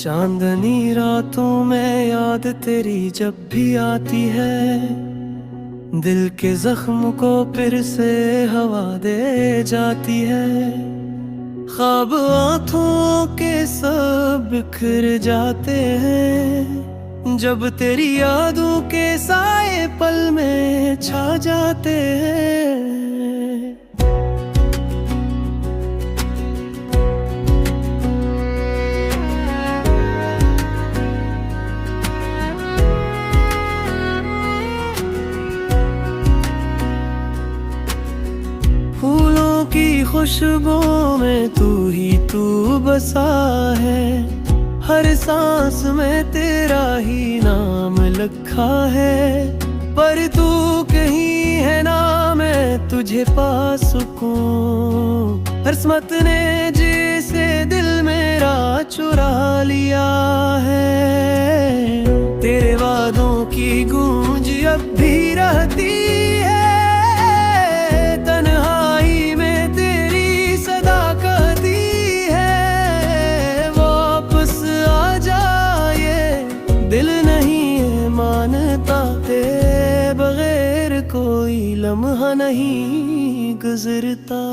चांदनी रातों में याद तेरी जब भी आती है, दिल के जख्म को फिर से हवा दे जाती है। ख्वाब आँखों के सब बिखर जाते हैं, जब तेरी यादों के साए पल में छा जाते हैं। फूलों की खुशबू में तू ही तू बसा है, हर सांस में तेरा ही नाम लिखा है। पर तू कहीं है ना मैं तुझे पा सकूं, किस्मत ने जिसे दिल मेरा चुरा लिया है। तेरे वादों की गूंज अब भी रहती है, दिल नहीं है मानता तेरे बगैर कोई लम्हा नहीं गुजरता।